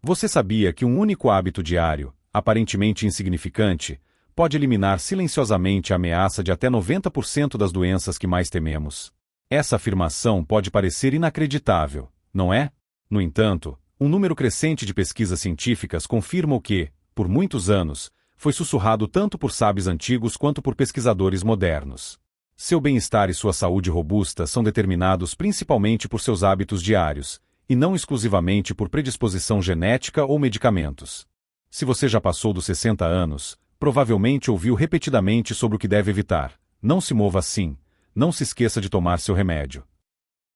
Você sabia que um único hábito diário, aparentemente insignificante, pode eliminar silenciosamente a ameaça de até 90% das doenças que mais tememos? Essa afirmação pode parecer inacreditável, não é? No entanto, um número crescente de pesquisas científicas confirma o que, por muitos anos, foi sussurrado tanto por sábios antigos quanto por pesquisadores modernos. Seu bem-estar e sua saúde robusta são determinados principalmente por seus hábitos diários, e não exclusivamente por predisposição genética ou medicamentos. Se você já passou dos 60 anos, provavelmente ouviu repetidamente sobre o que deve evitar. Não se mova assim, não se esqueça de tomar seu remédio.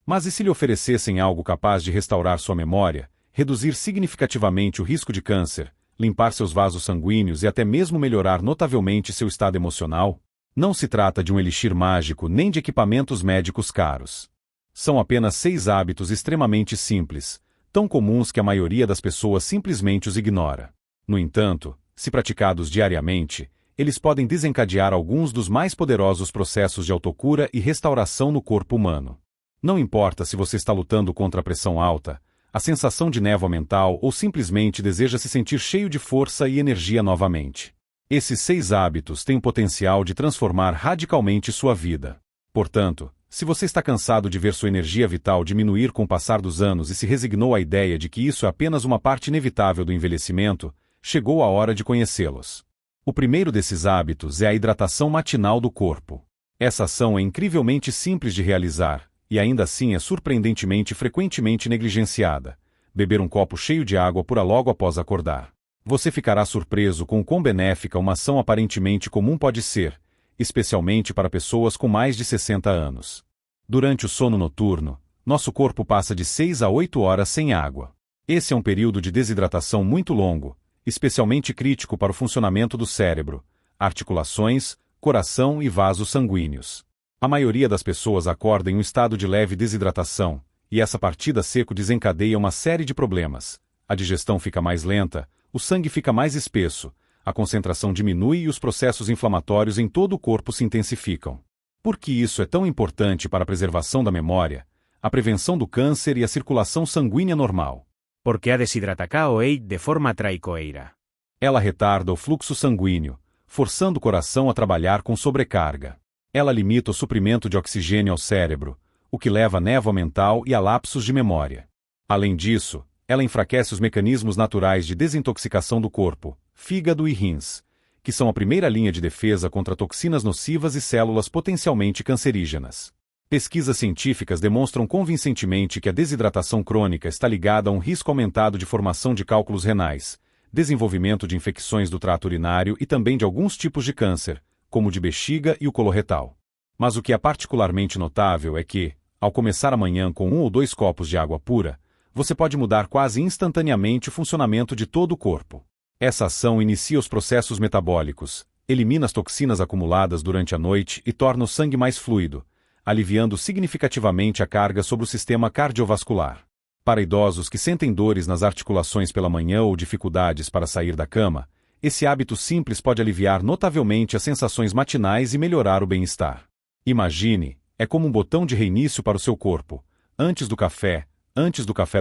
Mas e se lhe oferecessem algo capaz de restaurar sua memória, reduzir significativamente o risco de câncer, limpar seus vasos sanguíneos e até mesmo melhorar notavelmente seu estado emocional? Não se trata de um elixir mágico nem de equipamentos médicos caros. São apenas 6 hábitos extremamente simples, tão comuns que a maioria das pessoas simplesmente os ignora. No entanto, se praticados diariamente, eles podem desencadear alguns dos mais poderosos processos de autocura e restauração no corpo humano. Não importa se você está lutando contra a pressão alta, a sensação de névoa mental ou simplesmente deseja se sentir cheio de força e energia novamente. Esses 6 hábitos têm o potencial de transformar radicalmente sua vida. Portanto, se você está cansado de ver sua energia vital diminuir com o passar dos anos e se resignou à ideia de que isso é apenas uma parte inevitável do envelhecimento, chegou a hora de conhecê-los. O primeiro desses hábitos é a hidratação matinal do corpo. Essa ação é incrivelmente simples de realizar, e ainda assim é surpreendentemente frequentemente negligenciada. Beber um copo cheio de água pura logo após acordar. Você ficará surpreso com o quão benéfica uma ação aparentemente comum pode ser, especialmente para pessoas com mais de 60 anos. Durante o sono noturno, nosso corpo passa de 6 a 8 horas sem água. Esse é um período de desidratação muito longo, especialmente crítico para o funcionamento do cérebro, articulações, coração e vasos sanguíneos. A maioria das pessoas acorda em um estado de leve desidratação, e essa partida seco desencadeia uma série de problemas. A digestão fica mais lenta, o sangue fica mais espesso, a concentração diminui e os processos inflamatórios em todo o corpo se intensificam. Por que isso é tão importante para a preservação da memória, a prevenção do câncer e a circulação sanguínea normal? Porque a desidratação é de forma traicoeira. Ela retarda o fluxo sanguíneo, forçando o coração a trabalhar com sobrecarga. Ela limita o suprimento de oxigênio ao cérebro, o que leva a névoa mental e a lapsos de memória. Além disso, ela enfraquece os mecanismos naturais de desintoxicação do corpo, fígado e rins, que são a primeira linha de defesa contra toxinas nocivas e células potencialmente cancerígenas. Pesquisas científicas demonstram convincentemente que a desidratação crônica está ligada a um risco aumentado de formação de cálculos renais, desenvolvimento de infecções do trato urinário e também de alguns tipos de câncer, como o de bexiga e o coloretal. Mas o que é particularmente notável é que, ao começar a manhã com 1 ou 2 copos de água pura, você pode mudar quase instantaneamente o funcionamento de todo o corpo. Essa ação inicia os processos metabólicos, elimina as toxinas acumuladas durante a noite e torna o sangue mais fluido, aliviando significativamente a carga sobre o sistema cardiovascular. Para idosos que sentem dores nas articulações pela manhã ou dificuldades para sair da cama, esse hábito simples pode aliviar notavelmente as sensações matinais e melhorar o bem-estar. Imagine, é como um botão de reinício para o seu corpo, antes do café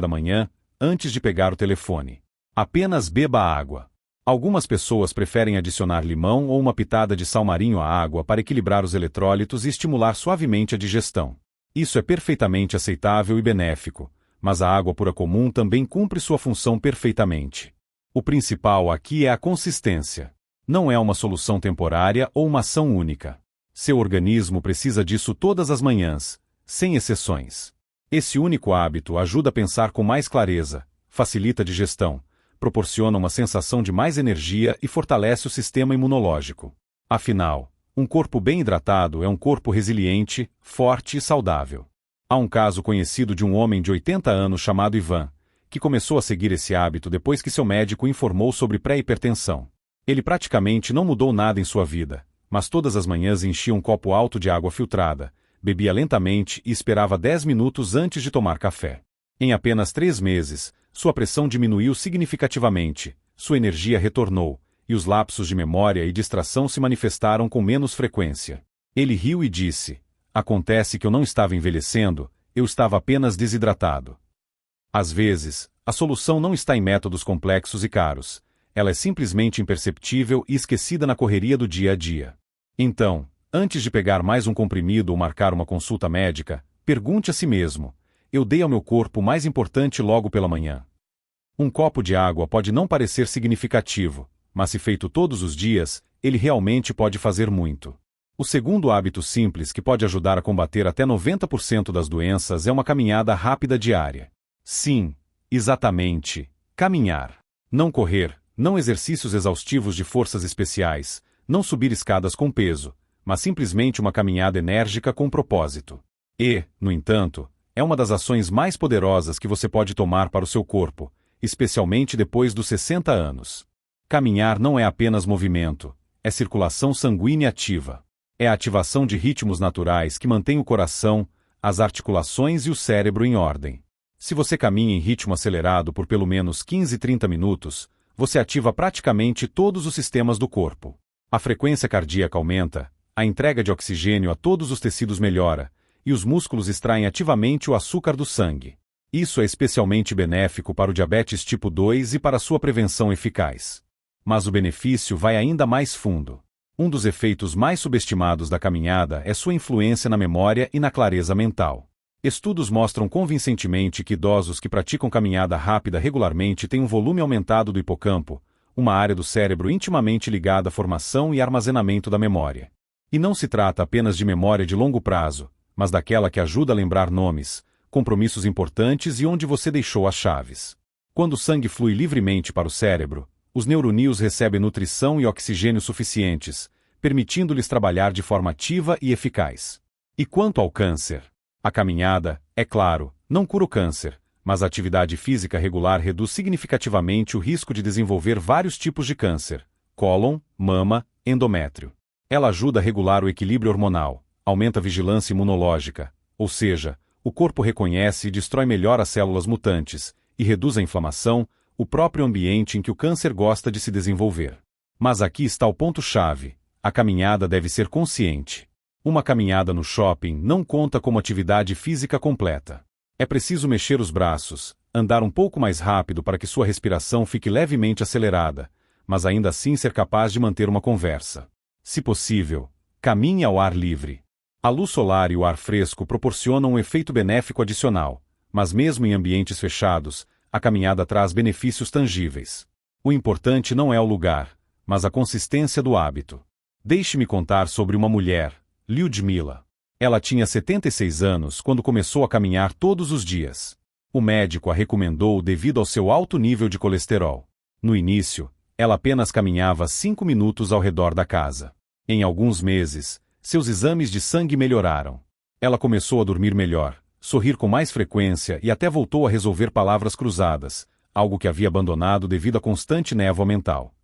da manhã, antes de pegar o telefone. Apenas beba água. Algumas pessoas preferem adicionar limão ou uma pitada de sal marinho à água para equilibrar os eletrólitos e estimular suavemente a digestão. Isso é perfeitamente aceitável e benéfico, mas a água pura comum também cumpre sua função perfeitamente. O principal aqui é a consistência. Não é uma solução temporária ou uma ação única. Seu organismo precisa disso todas as manhãs, sem exceções. Esse único hábito ajuda a pensar com mais clareza, facilita a digestão, proporciona uma sensação de mais energia e fortalece o sistema imunológico. Afinal, um corpo bem hidratado é um corpo resiliente, forte e saudável. Há um caso conhecido de um homem de 80 anos chamado Ivan, que começou a seguir esse hábito depois que seu médico informou sobre pré-hipertensão. Ele praticamente não mudou nada em sua vida, mas todas as manhãs enchia um copo alto de água filtrada, bebia lentamente e esperava 10 minutos antes de tomar café. Em apenas 3 meses, sua pressão diminuiu significativamente, sua energia retornou, e os lapsos de memória e distração se manifestaram com menos frequência. Ele riu e disse: "Acontece que eu não estava envelhecendo, eu estava apenas desidratado." Às vezes, A solução não está em métodos complexos e caros. Ela é simplesmente imperceptível e esquecida na correria do dia a dia. Então, antes de pegar mais um comprimido ou marcar uma consulta médica, pergunte a si mesmo: eu dei ao meu corpo o mais importante logo pela manhã? Um copo de água pode não parecer significativo, mas se feito todos os dias, ele realmente pode fazer muito. O segundo hábito simples que pode ajudar a combater até 90% das doenças é uma caminhada rápida diária. Sim, exatamente, caminhar. Não correr, não exercícios exaustivos de forças especiais, não subir escadas com peso, mas simplesmente uma caminhada enérgica com propósito. E, no entanto, é uma das ações mais poderosas que você pode tomar para o seu corpo, especialmente depois dos 60 anos. Caminhar não é apenas movimento, é circulação sanguínea ativa. É a ativação de ritmos naturais que mantém o coração, as articulações e o cérebro em ordem. Se você caminha em ritmo acelerado por pelo menos 15-30 minutos, você ativa praticamente todos os sistemas do corpo. A frequência cardíaca aumenta, a entrega de oxigênio a todos os tecidos melhora, e os músculos extraem ativamente o açúcar do sangue. Isso é especialmente benéfico para o diabetes tipo 2 e para sua prevenção eficaz. Mas o benefício vai ainda mais fundo. Um dos efeitos mais subestimados da caminhada é sua influência na memória e na clareza mental. Estudos mostram convincentemente que idosos que praticam caminhada rápida regularmente têm um volume aumentado do hipocampo, uma área do cérebro intimamente ligada à formação e armazenamento da memória. E não se trata apenas de memória de longo prazo, mas daquela que ajuda a lembrar nomes, compromissos importantes e onde você deixou as chaves. Quando o sangue flui livremente para o cérebro, os neuronídeos recebem nutrição e oxigênio suficientes, permitindo-lhes trabalhar de forma ativa e eficaz. E quanto ao câncer? A caminhada, é claro, não cura o câncer, mas a atividade física regular reduz significativamente o risco de desenvolver vários tipos de câncer: cólon, mama, endométrio. Ela ajuda a regular o equilíbrio hormonal, aumenta a vigilância imunológica, ou seja, o corpo reconhece e destrói melhor as células mutantes, e reduz a inflamação, o próprio ambiente em que o câncer gosta de se desenvolver. Mas aqui está o ponto-chave: a caminhada deve ser consciente. Uma caminhada no shopping não conta como atividade física completa. É preciso mexer os braços, andar um pouco mais rápido para que sua respiração fique levemente acelerada, mas ainda assim ser capaz de manter uma conversa. Se possível, caminhe ao ar livre. A luz solar e o ar fresco proporcionam um efeito benéfico adicional, mas mesmo em ambientes fechados, a caminhada traz benefícios tangíveis. O importante não é o lugar, mas a consistência do hábito. Deixe-me contar sobre uma mulher, Lyudmila. Ela tinha 76 anos quando começou a caminhar todos os dias. O médico a recomendou devido ao seu alto nível de colesterol. No início, ela apenas caminhava 5 minutos ao redor da casa. Em alguns meses, seus exames de sangue melhoraram. Ela começou a dormir melhor, sorrir com mais frequência e até voltou a resolver palavras cruzadas, algo que havia abandonado devido à constante névoa mental.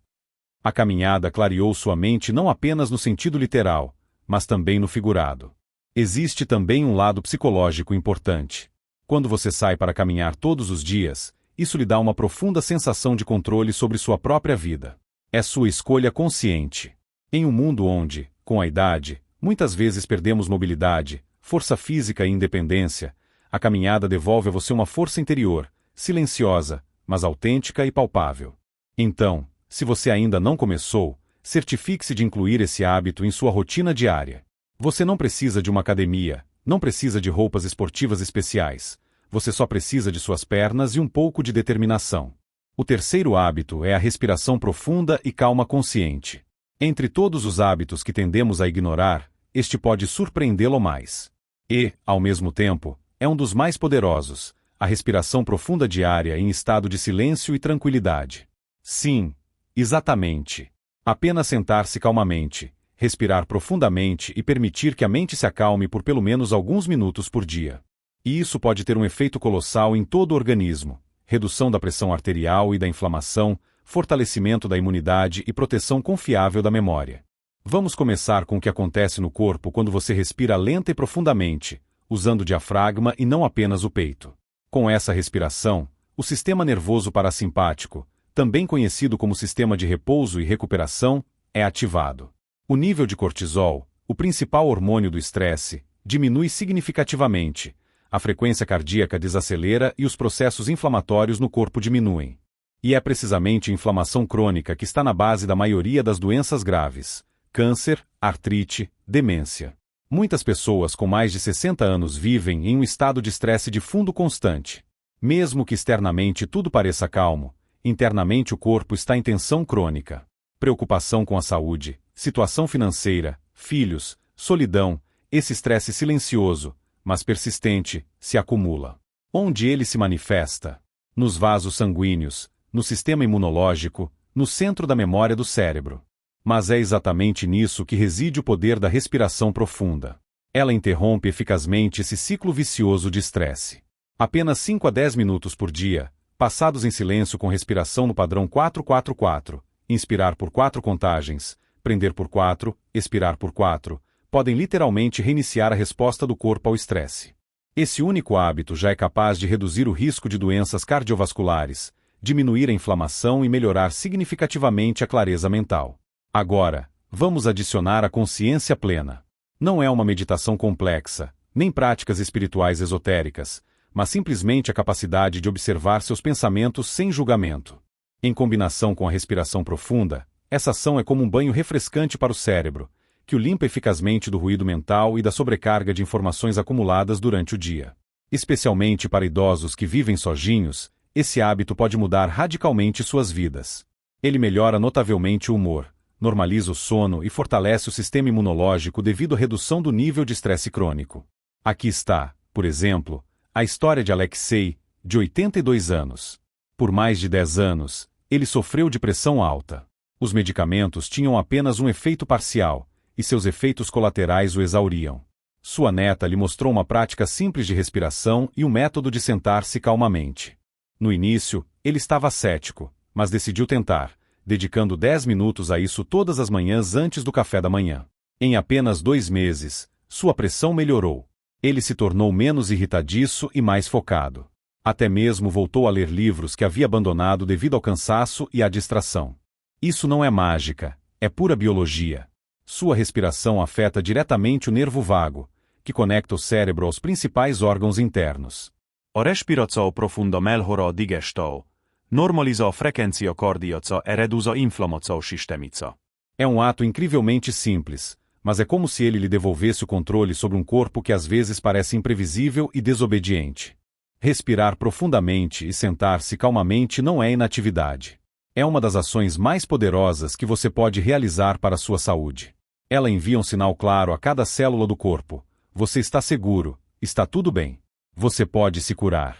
A caminhada clareou sua mente não apenas no sentido literal, mas também no figurado. Existe também um lado psicológico importante. Quando você sai para caminhar todos os dias, isso lhe dá uma profunda sensação de controle sobre sua própria vida. É sua escolha consciente. Em um mundo onde, com a idade, muitas vezes perdemos mobilidade, força física e independência, a caminhada devolve a você uma força interior, silenciosa, mas autêntica e palpável. Então, se você ainda não começou, certifique-se de incluir esse hábito em sua rotina diária. Você não precisa de uma academia, não precisa de roupas esportivas especiais. Você só precisa de suas pernas e um pouco de determinação. O terceiro hábito é a respiração profunda e calma consciente. Entre todos os hábitos que tendemos a ignorar, este pode surpreendê-lo mais. E, ao mesmo tempo, é um dos mais poderosos: a respiração profunda diária em estado de silêncio e tranquilidade. Sim, exatamente. Apenas sentar-se calmamente, respirar profundamente e permitir que a mente se acalme por pelo menos alguns minutos por dia. E isso pode ter um efeito colossal em todo o organismo: redução da pressão arterial e da inflamação, fortalecimento da imunidade e proteção confiável da memória. Vamos começar com o que acontece no corpo quando você respira lenta e profundamente, usando o diafragma e não apenas o peito. Com essa respiração, o sistema nervoso parasimpático, também conhecido como sistema de repouso e recuperação, é ativado. O nível de cortisol, o principal hormônio do estresse, diminui significativamente, a frequência cardíaca desacelera e os processos inflamatórios no corpo diminuem. E é precisamente a inflamação crônica que está na base da maioria das doenças graves: câncer, artrite, demência. Muitas pessoas com mais de 60 anos vivem em um estado de estresse de fundo constante. Mesmo que externamente tudo pareça calmo, internamente o corpo está em tensão crônica. Preocupação com a saúde, situação financeira, filhos, solidão, esse estresse silencioso, mas persistente, se acumula. Onde ele se manifesta? Nos vasos sanguíneos, no sistema imunológico, no centro da memória do cérebro. Mas é exatamente nisso que reside o poder da respiração profunda. Ela interrompe eficazmente esse ciclo vicioso de estresse. Apenas 5 a 10 minutos por dia, passados em silêncio com respiração no padrão 4-4-4, inspirar por 4 contagens, prender por 4, expirar por 4, podem literalmente reiniciar a resposta do corpo ao estresse. Esse único hábito já é capaz de reduzir o risco de doenças cardiovasculares, diminuir a inflamação e melhorar significativamente a clareza mental. Agora, vamos adicionar a consciência plena. Não é uma meditação complexa, nem práticas espirituais esotéricas, mas simplesmente a capacidade de observar seus pensamentos sem julgamento. Em combinação com a respiração profunda, essa ação é como um banho refrescante para o cérebro, que o limpa eficazmente do ruído mental e da sobrecarga de informações acumuladas durante o dia. Especialmente para idosos que vivem sozinhos, esse hábito pode mudar radicalmente suas vidas. Ele melhora notavelmente o humor, normaliza o sono e fortalece o sistema imunológico devido à redução do nível de estresse crônico. Aqui está, por exemplo, a história de Alexei, de 82 anos. Por mais de 10 anos, ele sofreu de pressão alta. Os medicamentos tinham apenas um efeito parcial, e seus efeitos colaterais o exauriam. Sua neta lhe mostrou uma prática simples de respiração e um método de sentar-se calmamente. No início, ele estava cético, mas decidiu tentar, dedicando 10 minutos a isso todas as manhãs antes do café da manhã. Em apenas 2 meses, sua pressão melhorou. Ele se tornou menos irritadiço e mais focado. Até mesmo voltou a ler livros que havia abandonado devido ao cansaço e à distração. Isso não é mágica, é pura biologia. Sua respiração afeta diretamente o nervo vago, que conecta o cérebro aos principais órgãos internos. A respiráció profunda melhora a digestão, normaliza a frequência cardíaca e reduz a inflamação sistémica. É um ato incrivelmente simples, mas é como se ele lhe devolvesse o controle sobre um corpo que às vezes parece imprevisível e desobediente. Respirar profundamente e sentar-se calmamente não é inatividade. É uma das ações mais poderosas que você pode realizar para a sua saúde. Ela envia um sinal claro a cada célula do corpo: você está seguro, está tudo bem. Você pode se curar.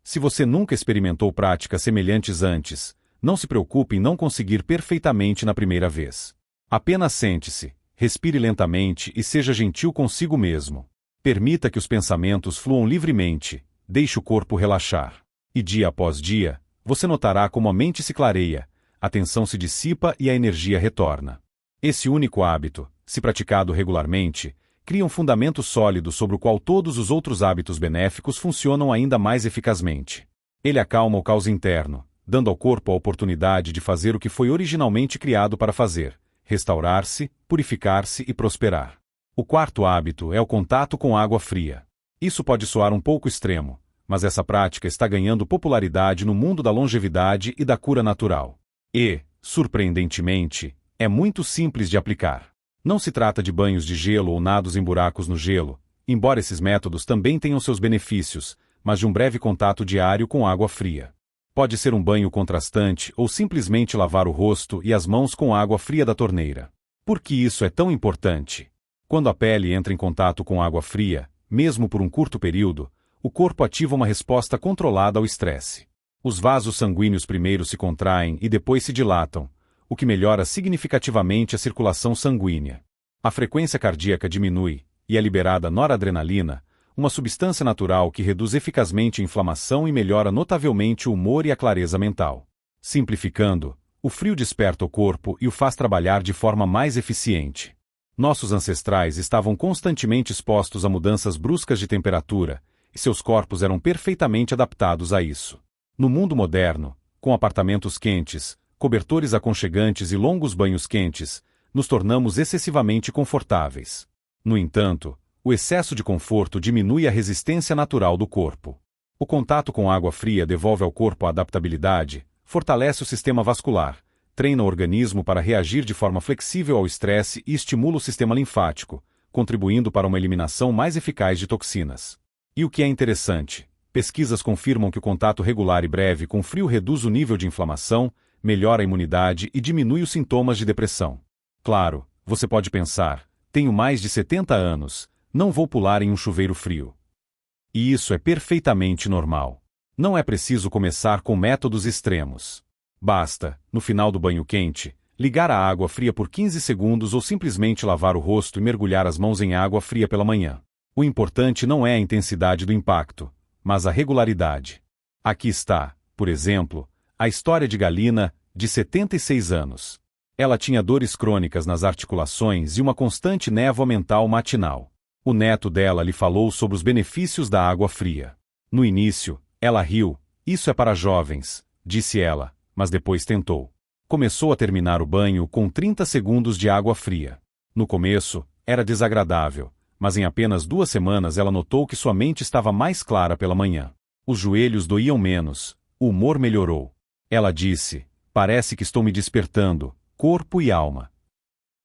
Se você nunca experimentou práticas semelhantes antes, não se preocupe em não conseguir perfeitamente na primeira vez. Apenas sente-se, respire lentamente e seja gentil consigo mesmo. Permita que os pensamentos fluam livremente, deixe o corpo relaxar. E dia após dia, você notará como a mente se clareia, a tensão se dissipa e a energia retorna. Esse único hábito, se praticado regularmente, cria um fundamento sólido sobre o qual todos os outros hábitos benéficos funcionam ainda mais eficazmente. Ele acalma o caos interno, dando ao corpo a oportunidade de fazer o que foi originalmente criado para fazer: restaurar-se, purificar-se e prosperar. O quarto hábito é o contato com água fria. Isso pode soar um pouco extremo, mas essa prática está ganhando popularidade no mundo da longevidade e da cura natural. E, surpreendentemente, é muito simples de aplicar. Não se trata de banhos de gelo ou nados em buracos no gelo, embora esses métodos também tenham seus benefícios, mas de um breve contato diário com água fria. Pode ser um banho contrastante ou simplesmente lavar o rosto e as mãos com água fria da torneira. Por que isso é tão importante? Quando a pele entra em contato com água fria, mesmo por um curto período, o corpo ativa uma resposta controlada ao estresse. Os vasos sanguíneos primeiro se contraem e depois se dilatam, o que melhora significativamente a circulação sanguínea. A frequência cardíaca diminui, e é liberada noradrenalina, uma substância natural que reduz eficazmente a inflamação e melhora notavelmente o humor e a clareza mental. Simplificando, o frio desperta o corpo e o faz trabalhar de forma mais eficiente. Nossos ancestrais estavam constantemente expostos a mudanças bruscas de temperatura, e seus corpos eram perfeitamente adaptados a isso. No mundo moderno, com apartamentos quentes, cobertores aconchegantes e longos banhos quentes, nos tornamos excessivamente confortáveis. No entanto, O excesso de conforto diminui a resistência natural do corpo. O contato com água fria devolve ao corpo a adaptabilidade, fortalece o sistema vascular, treina o organismo para reagir de forma flexível ao estresse e estimula o sistema linfático, contribuindo para uma eliminação mais eficaz de toxinas. E o que é interessante, pesquisas confirmam que o contato regular e breve com frio reduz o nível de inflamação, melhora a imunidade e diminui os sintomas de depressão. Claro, você pode pensar, tenho mais de 70 anos, não vou pular em um chuveiro frio. E isso é perfeitamente normal. Não é preciso começar com métodos extremos. Basta, no final do banho quente, ligar a água fria por 15 segundos ou simplesmente lavar o rosto e mergulhar as mãos em água fria pela manhã. O importante não é a intensidade do impacto, mas a regularidade. Aqui está, por exemplo, a história de Galina, de 76 anos. Ela tinha dores crônicas nas articulações e uma constante névoa mental matinal. O neto dela lhe falou sobre os benefícios da água fria. No início, ela riu. Isso é para jovens, disse ela, mas depois tentou. Começou a terminar o banho com 30 segundos de água fria. No começo, era desagradável, mas em apenas 2 semanas ela notou que sua mente estava mais clara pela manhã. Os joelhos doíam menos, o humor melhorou. Ela disse, parece que estou me despertando, corpo e alma.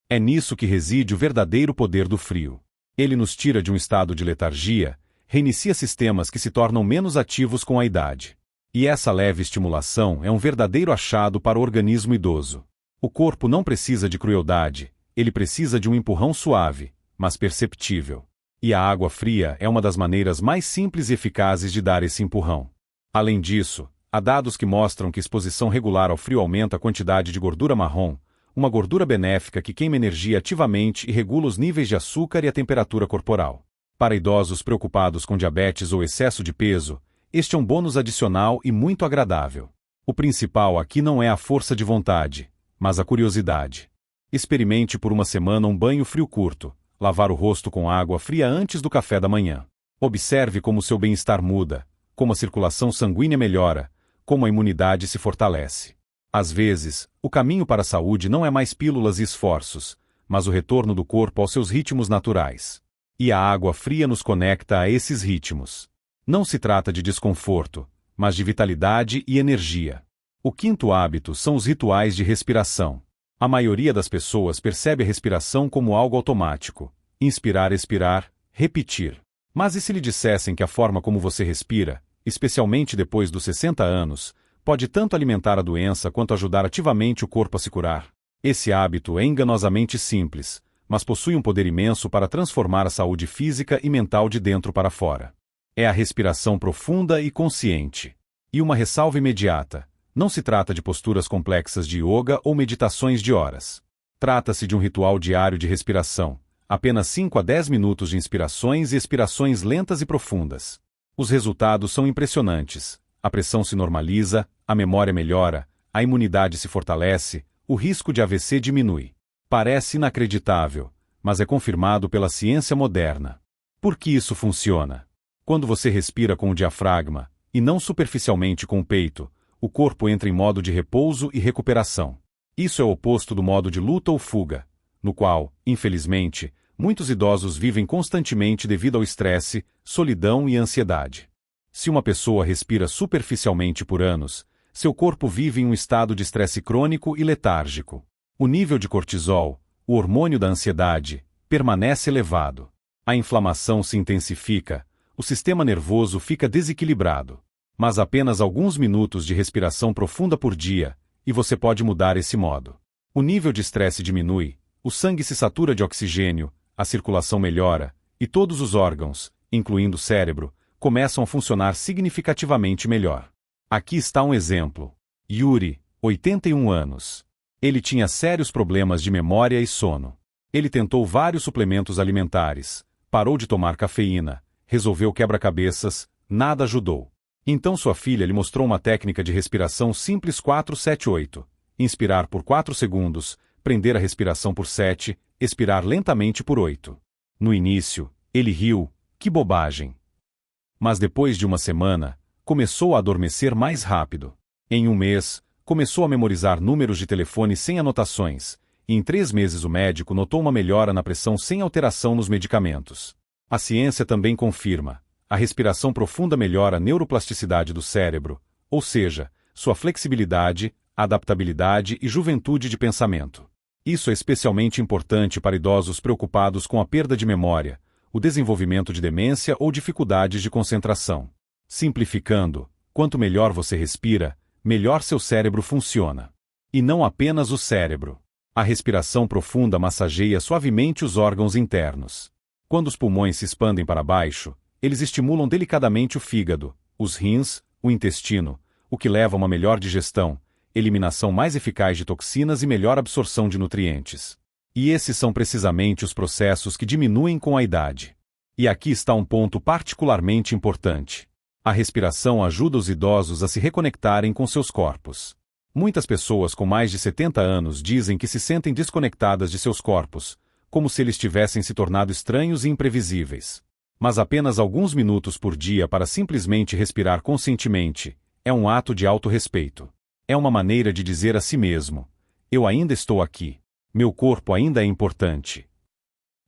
É nisso que reside o verdadeiro poder do frio. Ele nos tira de um estado de letargia, reinicia sistemas que se tornam menos ativos com a idade. E essa leve estimulação é um verdadeiro achado para o organismo idoso. O corpo não precisa de crueldade, ele precisa de um empurrão suave, mas perceptível. E a água fria é uma das maneiras mais simples e eficazes de dar esse empurrão. Além disso, há dados que mostram que exposição regular ao frio aumenta a quantidade de gordura marrom, uma gordura benéfica que queima energia ativamente e regula os níveis de açúcar e a temperatura corporal. Para idosos preocupados com diabetes ou excesso de peso, este é um bônus adicional e muito agradável. O principal aqui não é a força de vontade, mas a curiosidade. Experimente por uma semana um banho frio curto, lavar o rosto com água fria antes do café da manhã. Observe como seu bem-estar muda, como a circulação sanguínea melhora, como a imunidade se fortalece. Às vezes, o caminho para a saúde não é mais pílulas e esforços, mas o retorno do corpo aos seus ritmos naturais. E a água fria nos conecta a esses ritmos. Não se trata de desconforto, mas de vitalidade e energia. O quinto hábito são os rituais de respiração. A maioria das pessoas percebe a respiração como algo automático. Inspirar, expirar, repetir. Mas e se lhe dissessem que a forma como você respira, especialmente depois dos 60 anos, pode tanto alimentar a doença quanto ajudar ativamente o corpo a se curar? Esse hábito é enganosamente simples, mas possui um poder imenso para transformar a saúde física e mental de dentro para fora. É a respiração profunda e consciente. E uma ressalva imediata: não se trata de posturas complexas de yoga ou meditações de horas. Trata-se de um ritual diário de respiração, apenas 5 a 10 minutos de inspirações e expirações lentas e profundas. Os resultados são impressionantes. A pressão se normaliza, a memória melhora, a imunidade se fortalece, o risco de AVC diminui. Parece inacreditável, mas é confirmado pela ciência moderna. Por que isso funciona? Quando você respira com o diafragma, e não superficialmente com o peito, o corpo entra em modo de repouso e recuperação. Isso é o oposto do modo de luta ou fuga, no qual, infelizmente, muitos idosos vivem constantemente devido ao estresse, solidão e ansiedade. Se uma pessoa respira superficialmente por anos, seu corpo vive em um estado de estresse crônico e letárgico. O nível de cortisol, o hormônio da ansiedade, permanece elevado. A inflamação se intensifica, o sistema nervoso fica desequilibrado. Mas apenas alguns minutos de respiração profunda por dia, e você pode mudar esse modo. O nível de estresse diminui, o sangue se satura de oxigênio, a circulação melhora, e todos os órgãos, incluindo o cérebro, começam a funcionar significativamente melhor. Aqui está um exemplo. Yuri, 81 anos. Ele tinha sérios problemas de memória e sono. Ele tentou vários suplementos alimentares, parou de tomar cafeína, resolveu quebra-cabeças, nada ajudou. Então sua filha lhe mostrou uma técnica de respiração simples 4-7-8. Inspirar por 4 segundos, prender a respiração por 7, expirar lentamente por 8. No início, ele riu, que bobagem. Mas depois de uma semana, começou a adormecer mais rápido. Em um mês, começou a memorizar números de telefone sem anotações, e em 3 meses o médico notou uma melhora na pressão sem alteração nos medicamentos. A ciência também confirma: a respiração profunda melhora a neuroplasticidade do cérebro, ou seja, sua flexibilidade, adaptabilidade e juventude de pensamento. Isso é especialmente importante para idosos preocupados com a perda de memória, o desenvolvimento de demência ou dificuldades de concentração. Simplificando, quanto melhor você respira, melhor seu cérebro funciona. E não apenas o cérebro. A respiração profunda massageia suavemente os órgãos internos. Quando os pulmões se expandem para baixo, eles estimulam delicadamente o fígado, os rins, o intestino, o que leva a uma melhor digestão, eliminação mais eficaz de toxinas e melhor absorção de nutrientes. E esses são precisamente os processos que diminuem com a idade. E aqui está um ponto particularmente importante. A respiração ajuda os idosos a se reconectarem com seus corpos. Muitas pessoas com mais de 70 anos dizem que se sentem desconectadas de seus corpos, como se eles tivessem se tornado estranhos e imprevisíveis. Mas apenas alguns minutos por dia para simplesmente respirar conscientemente é um ato de autorrespeito. É uma maneira de dizer a si mesmo: eu ainda estou aqui. Meu corpo ainda é importante.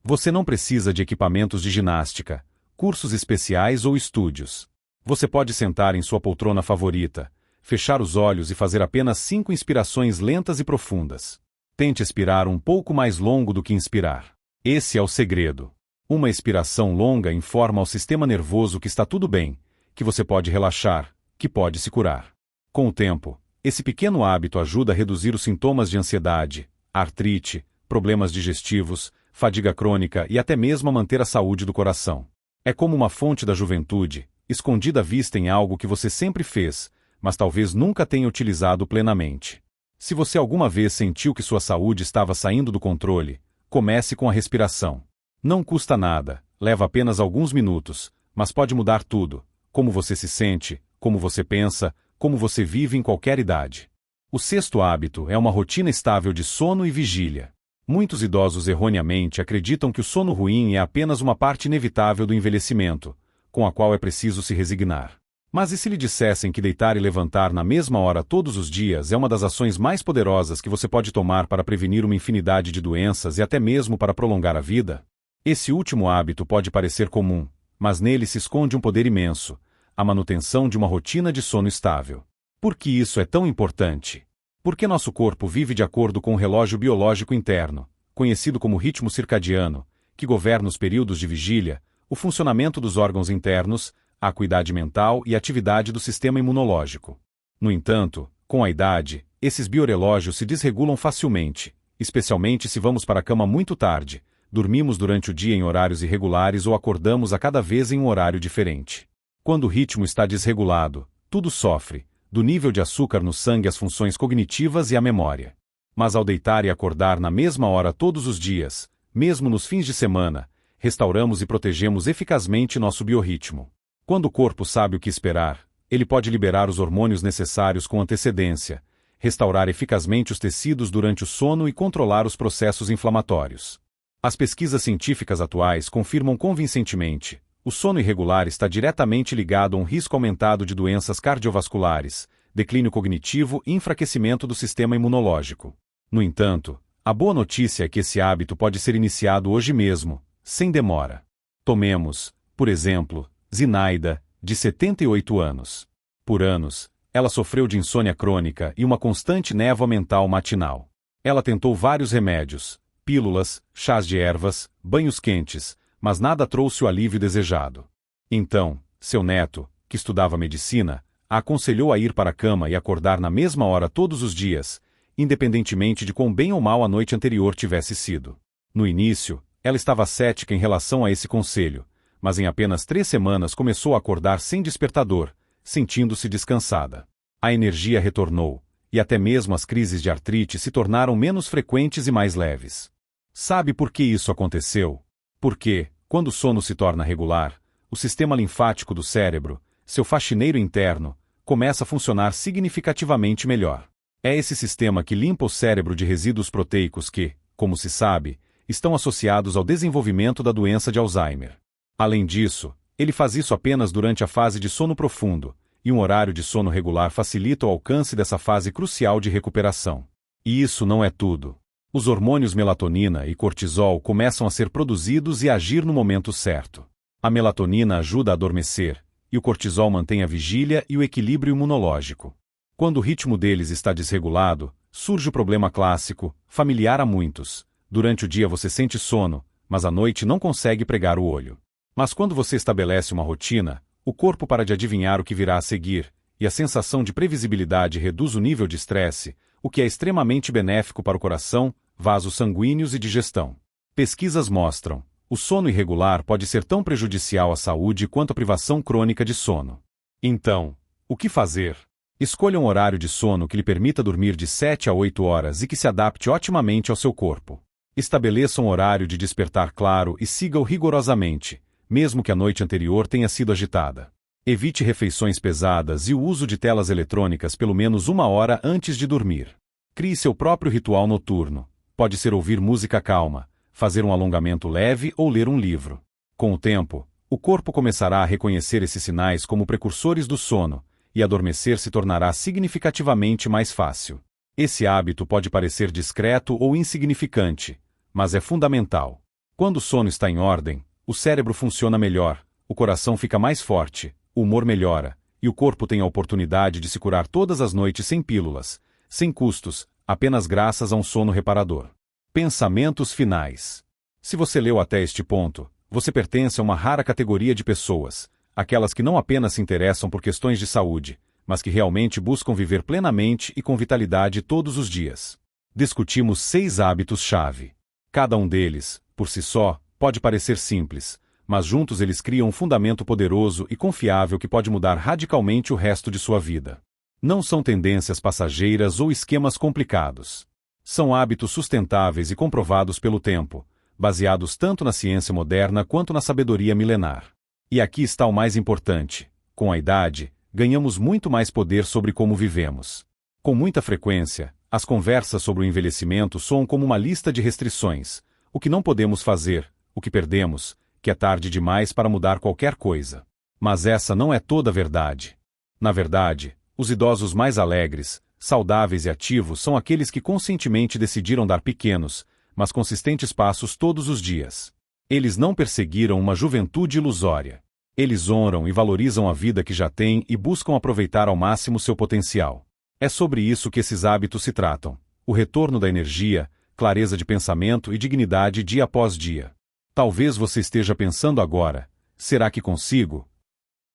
Você não precisa de equipamentos de ginástica, cursos especiais ou estúdios. Você pode sentar em sua poltrona favorita, fechar os olhos e fazer apenas 5 inspirações lentas e profundas. Tente expirar um pouco mais longo do que inspirar. Esse é o segredo. Uma expiração longa informa ao sistema nervoso que está tudo bem, que você pode relaxar, que pode se curar. Com o tempo, esse pequeno hábito ajuda a reduzir os sintomas de ansiedade, artrite, problemas digestivos, fadiga crônica e até mesmo a manter a saúde do coração. É como uma fonte da juventude, escondida à vista em algo que você sempre fez, mas talvez nunca tenha utilizado plenamente. Se você alguma vez sentiu que sua saúde estava saindo do controle, comece com a respiração. Não custa nada, leva apenas alguns minutos, mas pode mudar tudo: como você se sente, como você pensa, como você vive em qualquer idade. O 6º hábito é uma rotina estável de sono e vigília. Muitos idosos erroneamente acreditam que o sono ruim é apenas uma parte inevitável do envelhecimento, com a qual é preciso se resignar. Mas e se lhe dissessem que deitar e levantar na mesma hora todos os dias é uma das ações mais poderosas que você pode tomar para prevenir uma infinidade de doenças e até mesmo para prolongar a vida? Esse último hábito pode parecer comum, mas nele se esconde um poder imenso: a manutenção de uma rotina de sono estável. Por que isso é tão importante? Porque nosso corpo vive de acordo com um relógio biológico interno, conhecido como ritmo circadiano, que governa os períodos de vigília, o funcionamento dos órgãos internos, a acuidade mental e a atividade do sistema imunológico. No entanto, com a idade, esses biorelógios se desregulam facilmente, especialmente se vamos para a cama muito tarde, dormimos durante o dia em horários irregulares ou acordamos a cada vez em um horário diferente. Quando o ritmo está desregulado, tudo sofre, do nível de açúcar no sangue às funções cognitivas e à memória. Mas ao deitar e acordar na mesma hora todos os dias, mesmo nos fins de semana, restauramos e protegemos eficazmente nosso biorritmo. Quando o corpo sabe o que esperar, ele pode liberar os hormônios necessários com antecedência, restaurar eficazmente os tecidos durante o sono e controlar os processos inflamatórios. As pesquisas científicas atuais confirmam convincentemente: o sono irregular está diretamente ligado a um risco aumentado de doenças cardiovasculares, declínio cognitivo e enfraquecimento do sistema imunológico. No entanto, a boa notícia é que esse hábito pode ser iniciado hoje mesmo, sem demora. Tomemos, por exemplo, Zinaida, de 78 anos. Por anos, ela sofreu de insônia crônica e uma constante névoa mental matinal. Ela tentou vários remédios, pílulas, chás de ervas, banhos quentes, mas nada trouxe o alívio desejado. Então, seu neto, que estudava medicina, a aconselhou a ir para a cama e acordar na mesma hora todos os dias, independentemente de quão bem ou mal a noite anterior tivesse sido. No início, ela estava cética em relação a esse conselho, mas em apenas 3 semanas começou a acordar sem despertador, sentindo-se descansada. A energia retornou, e até mesmo as crises de artrite se tornaram menos frequentes e mais leves. Sabe por que isso aconteceu? Porque, quando o sono se torna regular, o sistema linfático do cérebro, seu faxineiro interno, começa a funcionar significativamente melhor. É esse sistema que limpa o cérebro de resíduos proteicos que, como se sabe, estão associados ao desenvolvimento da doença de Alzheimer. Além disso, ele faz isso apenas durante a fase de sono profundo, e um horário de sono regular facilita o alcance dessa fase crucial de recuperação. E isso não é tudo. Os hormônios melatonina e cortisol começam a ser produzidos e agir no momento certo. A melatonina ajuda a adormecer, e o cortisol mantém a vigília e o equilíbrio imunológico. Quando o ritmo deles está desregulado, surge o problema clássico, familiar a muitos. Durante o dia você sente sono, mas à noite não consegue pregar o olho. Mas quando você estabelece uma rotina, o corpo para de adivinhar o que virá a seguir, e a sensação de previsibilidade reduz o nível de estresse, o que é extremamente benéfico para o coração, vasos sanguíneos e digestão. Pesquisas mostram: o sono irregular pode ser tão prejudicial à saúde quanto a privação crônica de sono. Então, o que fazer? Escolha um horário de sono que lhe permita dormir de 7 a 8 horas e que se adapte otimamente ao seu corpo. Estabeleça um horário de despertar claro e siga-o rigorosamente, mesmo que a noite anterior tenha sido agitada. Evite refeições pesadas e o uso de telas eletrônicas pelo menos 1 hora antes de dormir. Crie seu próprio ritual noturno. Pode ser ouvir música calma, fazer um alongamento leve ou ler um livro. Com o tempo, o corpo começará a reconhecer esses sinais como precursores do sono, e adormecer se tornará significativamente mais fácil. Esse hábito pode parecer discreto ou insignificante, mas é fundamental. Quando o sono está em ordem, o cérebro funciona melhor, o coração fica mais forte, o humor melhora, e o corpo tem a oportunidade de se curar todas as noites sem pílulas, sem custos, apenas graças a um sono reparador. Pensamentos finais. Se você leu até este ponto, você pertence a uma rara categoria de pessoas, aquelas que não apenas se interessam por questões de saúde, mas que realmente buscam viver plenamente e com vitalidade todos os dias. Discutimos 6 hábitos-chave. Cada um deles, por si só, pode parecer simples, mas juntos eles criam um fundamento poderoso e confiável que pode mudar radicalmente o resto de sua vida. Não são tendências passageiras ou esquemas complicados. São hábitos sustentáveis e comprovados pelo tempo, baseados tanto na ciência moderna quanto na sabedoria milenar. E aqui está o mais importante: com a idade, ganhamos muito mais poder sobre como vivemos. Com muita frequência, as conversas sobre o envelhecimento soam como uma lista de restrições, o que não podemos fazer, o que perdemos, que é tarde demais para mudar qualquer coisa. Mas essa não é toda a verdade. Na verdade, os idosos mais alegres, saudáveis e ativos são aqueles que conscientemente decidiram dar pequenos, mas consistentes passos todos os dias. Eles não perseguiram uma juventude ilusória. Eles honram e valorizam a vida que já têm e buscam aproveitar ao máximo seu potencial. É sobre isso que esses hábitos se tratam: o retorno da energia, clareza de pensamento e dignidade dia após dia. Talvez você esteja pensando agora: será que consigo?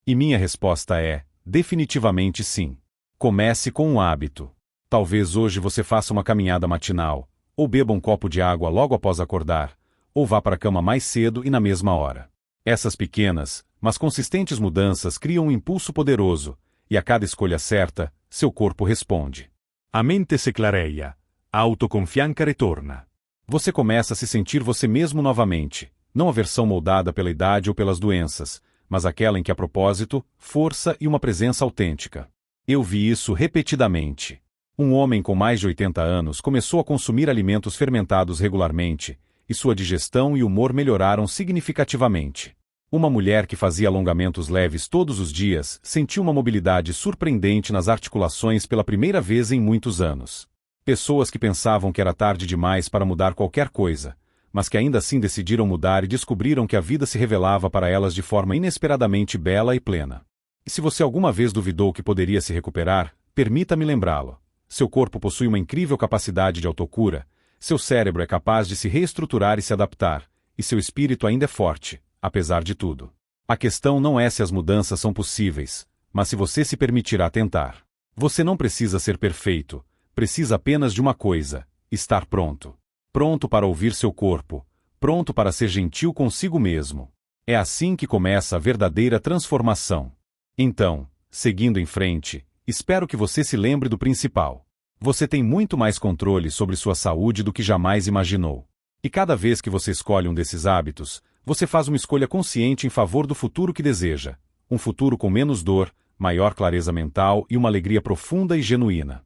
E minha resposta é: definitivamente sim. Comece com um hábito. Talvez hoje você faça uma caminhada matinal, ou beba um copo de água logo após acordar, ou vá para a cama mais cedo e na mesma hora. Essas pequenas, mas consistentes mudanças criam um impulso poderoso, e a cada escolha certa, seu corpo responde. A mente se clareia, a autoconfiança retorna. Você começa a se sentir você mesmo novamente, não a versão moldada pela idade ou pelas doenças, mas aquela em que há propósito, força e uma presença autêntica. Eu vi isso repetidamente. Um homem com mais de 80 anos começou a consumir alimentos fermentados regularmente, e sua digestão e humor melhoraram significativamente. Uma mulher que fazia alongamentos leves todos os dias sentiu uma mobilidade surpreendente nas articulações pela primeira vez em muitos anos. Pessoas que pensavam que era tarde demais para mudar qualquer coisa, mas que ainda assim decidiram mudar e descobriram que a vida se revelava para elas de forma inesperadamente bela e plena. E se você alguma vez duvidou que poderia se recuperar, permita-me lembrá-lo. Seu corpo possui uma incrível capacidade de autocura, seu cérebro é capaz de se reestruturar e se adaptar, e seu espírito ainda é forte, apesar de tudo. A questão não é se as mudanças são possíveis, mas se você se permitirá tentar. Você não precisa ser perfeito, precisa apenas de uma coisa: estar pronto. Pronto para ouvir seu corpo, pronto para ser gentil consigo mesmo. É assim que começa a verdadeira transformação. Então, seguindo em frente, espero que você se lembre do principal. Você tem muito mais controle sobre sua saúde do que jamais imaginou. E cada vez que você escolhe um desses hábitos, você faz uma escolha consciente em favor do futuro que deseja. Um futuro com menos dor, maior clareza mental e uma alegria profunda e genuína.